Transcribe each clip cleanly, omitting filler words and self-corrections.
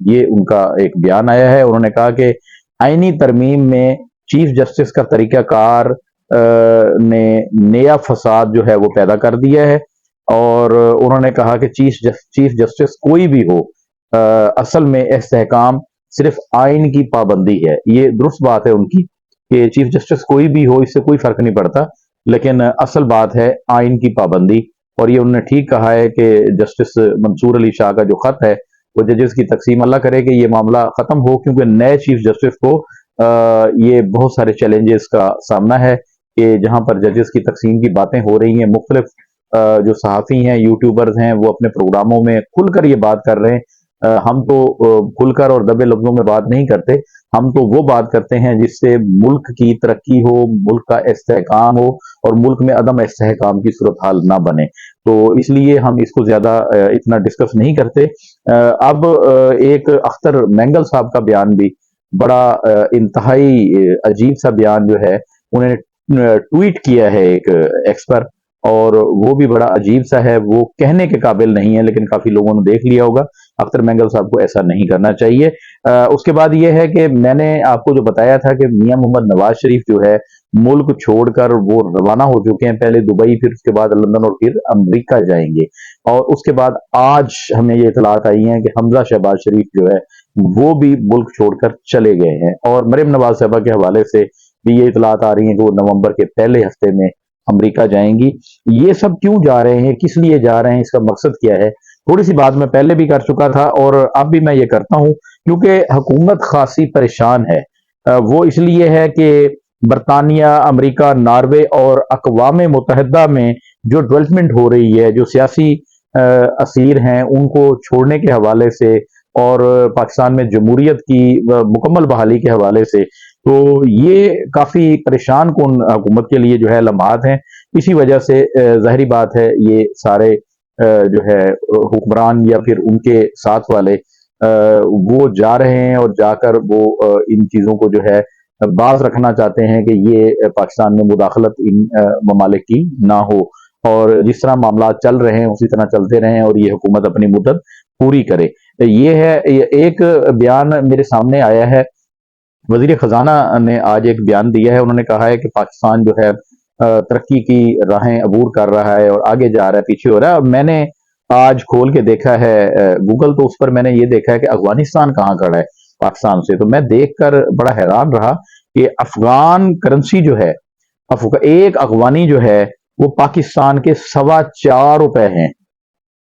یہ ان کا ایک بیان آیا ہے. انہوں نے کہا کہ آئینی ترمیم میں چیف جسٹس کا طریقہ کار نے نیا فساد جو ہے وہ پیدا کر دیا ہے, اور انہوں نے کہا کہ چیف جسٹس کوئی بھی ہو, اصل میں استحکام صرف آئین کی پابندی ہے. یہ درست بات ہے ان کی کہ چیف جسٹس کوئی بھی ہو, اس سے کوئی فرق نہیں پڑتا, لیکن اصل بات ہے آئین کی پابندی. اور یہ انہوں نے ٹھیک کہا ہے کہ جسٹس منصور علی شاہ کا جو خط ہے وہ ججز کی تقسیم, اللہ کرے کہ یہ معاملہ ختم ہو, کیونکہ نئے چیف جسٹس کو یہ بہت سارے چیلنجز کا سامنا ہے کہ جہاں پر ججز کی تقسیم کی باتیں ہو رہی ہیں, مختلف جو صحافی ہیں, یوٹیوبرز ہیں, وہ اپنے پروگراموں میں کھل کر یہ بات کر رہے ہیں. ہم تو کھل کر اور دبے لفظوں میں بات نہیں کرتے, ہم تو وہ بات کرتے ہیں جس سے ملک کی ترقی ہو, ملک کا استحکام ہو, اور ملک میں عدم استحکام کی صورتحال نہ بنے. تو اس لیے ہم اس کو زیادہ اتنا ڈسکس نہیں کرتے. اب ایک اختر مینگل صاحب کا بیان بھی بڑا انتہائی عجیب سا بیان جو ہے انہوں نے ٹویٹ کیا ہے ایک ایکس پر, اور وہ بھی بڑا عجیب سا ہے, وہ کہنے کے قابل نہیں ہے, لیکن کافی لوگوں نے دیکھ لیا ہوگا. اختر مینگل صاحب کو ایسا نہیں کرنا چاہیے. اس کے بعد یہ ہے کہ میں نے آپ کو جو بتایا تھا کہ میاں محمد نواز شریف جو ہے ملک چھوڑ کر وہ روانہ ہو چکے ہیں, پہلے دبئی, پھر اس کے بعد لندن, اور پھر امریکہ جائیں گے. اور اس کے بعد آج ہمیں یہ اطلاعات آئی ہیں کہ حمزہ شہباز شریف جو ہے وہ بھی ملک چھوڑ کر چلے گئے ہیں, اور مریم نواز صاحبہ کے حوالے سے بھی یہ اطلاعات آ رہی ہیں کہ وہ نومبر کے پہلے ہفتے میں امریکہ جائیں گی. یہ سب کیوں جا رہے ہیں, کس لیے جا رہے ہیں, اس کا مقصد کیا ہے, تھوڑی سی بات میں پہلے بھی کر چکا تھا اور اب بھی میں یہ کرتا ہوں, کیونکہ حکومت خاصی پریشان ہے. وہ اس لیے ہے کہ برطانیہ, امریکہ, ناروے اور اقوام متحدہ میں جو ڈیولپمنٹ ہو رہی ہے, جو سیاسی اسیر ہیں ان کو چھوڑنے کے حوالے سے, اور پاکستان میں جمہوریت کی مکمل بحالی کے حوالے سے, تو یہ کافی پریشان کن حکومت کے لیے جو ہے لمحات ہیں. اسی وجہ سے ظاہری بات ہے یہ سارے جو ہے حکمران یا پھر ان کے ساتھ والے وہ جا رہے ہیں, اور جا کر وہ ان چیزوں کو جو ہے باز رکھنا چاہتے ہیں کہ یہ پاکستان میں مداخلت ان ممالک کی نہ ہو, اور جس طرح معاملات چل رہے ہیں اسی طرح چلتے رہیں, اور یہ حکومت اپنی مدت پوری کرے. یہ ہے ایک بیان میرے سامنے آیا ہے, وزیر خزانہ نے آج ایک بیان دیا ہے. انہوں نے کہا ہے کہ پاکستان جو ہے ترقی کی راہیں عبور کر رہا ہے اور آگے جا رہا ہے, پیچھے ہو رہا ہے. میں نے آج کھول کے دیکھا ہے گوگل, تو اس پر میں نے یہ دیکھا ہے کہ افغانستان کہاں کھڑا ہے پاکستان سے. تو میں دیکھ کر بڑا حیران رہا کہ افغان کرنسی جو ہے, ایک افغانی جو ہے وہ پاکستان کے 4.25 روپے ہیں.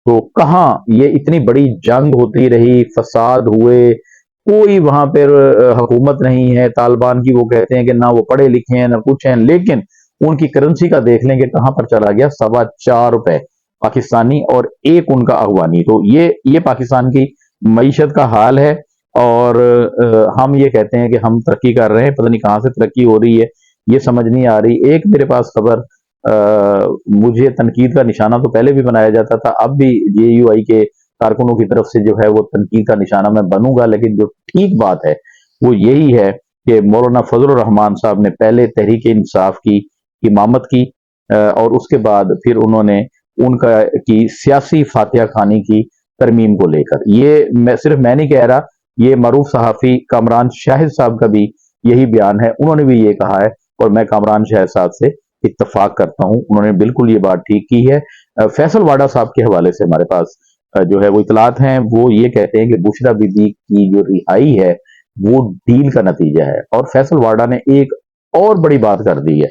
تو کہاں یہ اتنی بڑی جنگ ہوتی رہی, فساد ہوئے, کوئی وہاں پر حکومت نہیں ہے طالبان کی, وہ کہتے ہیں کہ نہ وہ پڑھے لکھے ہیں نہ کچھ ہیں, لیکن ان کی کرنسی کا دیکھ لیں کہ کہاں پر چلا گیا 4.25 روپے پاکستانی اور ایک ان کا افغانی. تو یہ پاکستان کی معیشت کا حال ہے, اور ہم یہ کہتے ہیں کہ ہم ترقی کر رہے ہیں, پتہ نہیں کہاں سے ترقی ہو رہی ہے, یہ سمجھ نہیں آ رہی. ایک میرے پاس خبر, مجھے تنقید کا نشانہ تو پہلے بھی بنایا جاتا تھا, اب بھی JUI کے کارکنوں کی طرف سے جو ہے وہ تنقید کا نشانہ میں بنوں گا, لیکن جو ٹھیک بات ہے وہ یہی ہے کہ مولانا فضل الرحمان صاحب نے پہلے تحریک انصاف کی امامت کی, اور اس کے بعد پھر انہوں نے ان کی سیاسی فاتحہ خوانی کی ترمیم کو لے کر. یہ صرف میں نہیں کہہ رہا, یہ معروف صحافی کامران شاہد صاحب کا بھی یہی بیان ہے. انہوں نے بھی یہ کہا ہے, اور میں کامران شاہد صاحب سے اتفاق کرتا ہوں, انہوں نے بالکل یہ بات ٹھیک کی ہے. فیصل واڈا صاحب کے حوالے سے ہمارے پاس جو ہے وہ اطلاعات ہیں, وہ یہ کہتے ہیں کہ بشرا بی بی کی جو رہائی ہے وہ ڈیل کا نتیجہ ہے. اور فیصل واڈا نے ایک اور بڑی بات کر دی ہے,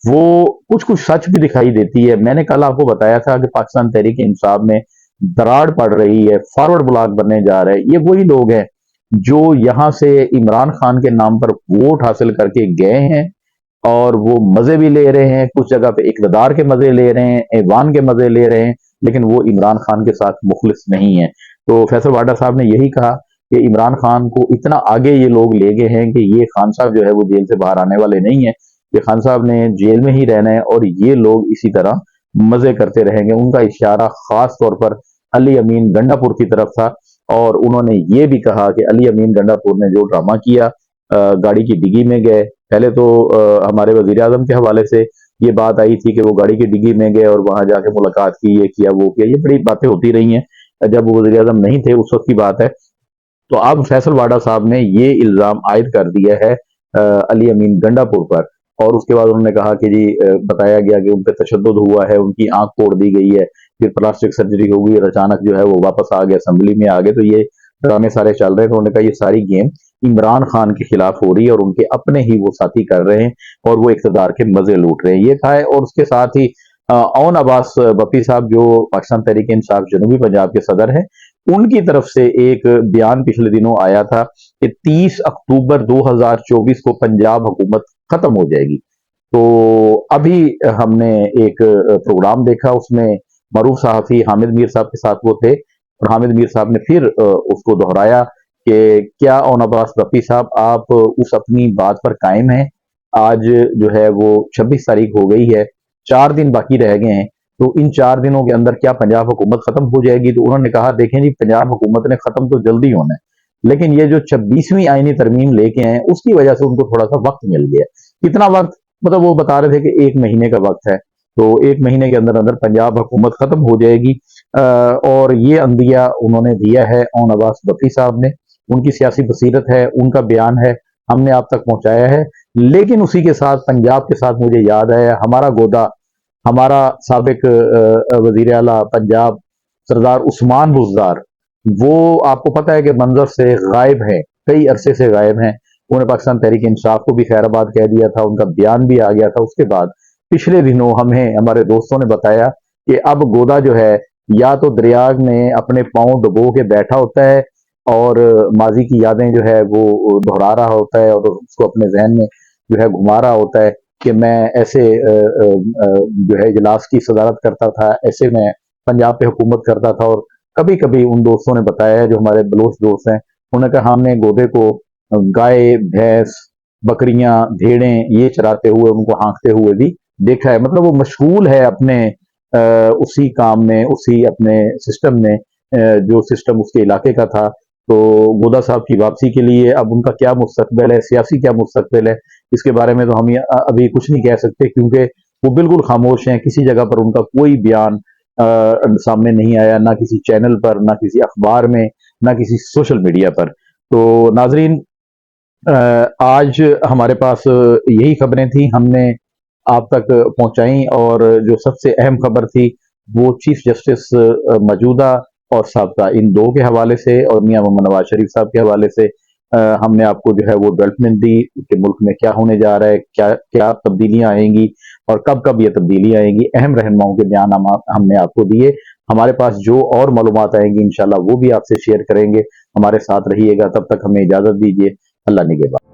وہ کچھ سچ بھی دکھائی دیتی ہے. میں نے کل آپ کو بتایا تھا کہ پاکستان تحریک انصاف میں دراڑ پڑ رہی ہے, فارورڈ بلاک بننے جا رہے ہیں. یہ وہی لوگ ہیں جو یہاں سے عمران خان کے نام پر ووٹ حاصل کر کے گئے ہیں, اور وہ مزے بھی لے رہے ہیں, کچھ جگہ پہ اقتدار کے مزے لے رہے ہیں, ایوان کے مزے لے رہے ہیں, لیکن وہ عمران خان کے ساتھ مخلص نہیں ہیں. تو فیصل واڈا صاحب نے یہی کہا کہ عمران خان کو اتنا آگے یہ لوگ لے گئے ہیں کہ یہ خان صاحب جو ہے وہ جیل سے باہر آنے والے نہیں ہیں, کہ خان صاحب نے جیل میں ہی رہنا ہے, اور یہ لوگ اسی طرح مزے کرتے رہیں گے. ان کا اشارہ خاص طور پر علی امین گنڈا پور کی طرف تھا, اور انہوں نے یہ بھی کہا کہ علی امین گنڈا پور نے جو ڈرامہ کیا, گاڑی کی ڈگی میں گئے. پہلے تو ہمارے وزیر اعظم کے حوالے سے یہ بات آئی تھی کہ وہ گاڑی کی ڈگی میں گئے اور وہاں جا کے ملاقات کی, یہ کیا وہ کیا, یہ بڑی باتیں ہوتی رہی ہیں. جب وہ وزیر اعظم نہیں تھے اس وقت کی بات ہے. تو اب فیصل واڈا صاحب نے یہ الزام عائد کر دیا ہے علی امین گنڈاپور پر، اور اس کے بعد انہوں نے کہا کہ جی بتایا گیا کہ ان پہ تشدد ہوا ہے، ان کی آنکھ توڑ دی گئی ہے، پھر پلاسٹک سرجری ہو گئی اور اچانک جو ہے وہ واپس آ گئے، اسمبلی میں آ گئے، تو یہ ڈرامے سارے چل رہے ہیں۔ تو انہوں نے کہا یہ ساری گیم عمران خان کے خلاف ہو رہی ہے اور ان کے اپنے ہی وہ ساتھی کر رہے ہیں اور وہ اقتدار کے مزے لوٹ رہے ہیں، یہ کہا ہے۔ اور اس کے ساتھ ہی اون عباس بپی صاحب جو پاکستان تحریک انصاف جنوبی پنجاب کے صدر ہیں، ان کی طرف سے ایک بیان پچھلے دنوں آیا تھا کہ 30 اکتوبر 2024 کو پنجاب حکومت ختم ہو جائے گی۔ تو ابھی ہم نے ایک پروگرام دیکھا، اس میں معروف صحافی حامد میر صاحب کے ساتھ وہ تھے، اور حامد میر صاحب نے پھر اس کو دہرایا کہ کیا اون عباس بپی صاحب آپ اس اپنی بات پر قائم ہیں؟ آج جو ہے وہ 26 تاریخ ہو گئی ہے، 4 دن باقی رہ گئے ہیں، تو ان 4 دنوں کے اندر کیا پنجاب حکومت ختم ہو جائے گی؟ تو انہوں نے کہا دیکھیں جی پنجاب حکومت نے ختم تو جلدی ہونا ہے، لیکن یہ جو 26ویں آئینی ترمیم لے کے ہیں اس کی وجہ سے ان کو تھوڑا سا وقت مل گیا ہے۔ کتنا وقت؟ مطلب وہ بتا رہے تھے کہ 1 مہینے کا وقت ہے، تو 1 مہینے کے اندر اندر پنجاب حکومت ختم ہو جائے گی، اور یہ عندیہ انہوں نے دیا ہے اون عباس بپی صاحب نے۔ ان کی سیاسی بصیرت ہے، ان کا بیان ہے، ہم نے آپ تک پہنچایا ہے۔ لیکن اسی کے ساتھ پنجاب کے ساتھ مجھے یاد ہے ہمارا گودا، ہمارا سابق وزیر اعلیٰ پنجاب سردار عثمان بزدار، وہ آپ کو پتہ ہے کہ منظر سے غائب ہیں، کئی عرصے سے غائب ہیں۔ انہوں نے پاکستان تحریک انصاف کو بھی خیر آباد کہہ دیا تھا، ان کا بیان بھی آ گیا تھا۔ اس کے بعد پچھلے دنوں ہمیں ہمارے دوستوں نے بتایا کہ اب گودا جو ہے یا تو دریا میں اپنے پاؤں ڈبو کے بیٹھا ہوتا ہے اور ماضی کی یادیں جو ہے وہ دہرا رہا ہوتا ہے اور اس کو اپنے ذہن میں جو ہے گھما رہا ہوتا ہے کہ میں ایسے جو ہے اجلاس کی صدارت کرتا تھا، ایسے میں پنجاب پہ حکومت کرتا تھا۔ اور کبھی کبھی ان دوستوں نے بتایا ہے جو ہمارے بلوچ دوست ہیں، انہوں نے کہا ہم نے گودے کو گائے، بھینس، بکریاں، بھیڑیں یہ چراتے ہوئے، ان کو ہانکتے ہوئے بھی دیکھا ہے۔ مطلب وہ مشغول ہے اپنے اسی کام میں، اسی اپنے سسٹم میں، جو سسٹم اس کے علاقے کا تھا۔ تو گودا صاحب کی واپسی کے لیے اب ان کا کیا مستقبل ہے، سیاسی کیا مستقبل ہے، اس کے بارے میں تو ہم ابھی کچھ نہیں کہہ سکتے، کیونکہ وہ بالکل خاموش ہیں۔ کسی جگہ پر ان کا کوئی بیان سامنے نہیں آیا، نہ کسی چینل پر، نہ کسی اخبار میں، نہ کسی سوشل میڈیا پر۔ تو ناظرین، آج ہمارے پاس یہی خبریں تھیں، ہم نے آپ تک پہنچائیں، اور جو سب سے اہم خبر تھی وہ چیف جسٹس موجودہ اور سابقہ ان دو کے حوالے سے، اور میاں محمد نواز شریف صاحب کے حوالے سے ہم نے آپ کو جو ہے وہ ڈیولپمنٹ دی کہ ملک میں کیا ہونے جا رہا ہے، کیا کیا تبدیلیاں آئیں گی اور کب کب یہ تبدیلیاں آئیں گی۔ اہم رہنماؤں کے بیان ہم نے آپ کو دیے۔ ہمارے پاس جو اور معلومات آئیں گی انشاءاللہ وہ بھی آپ سے شیئر کریں گے۔ ہمارے ساتھ رہیے گا، تب تک ہمیں اجازت دیجیے۔ اللہ نگہبان۔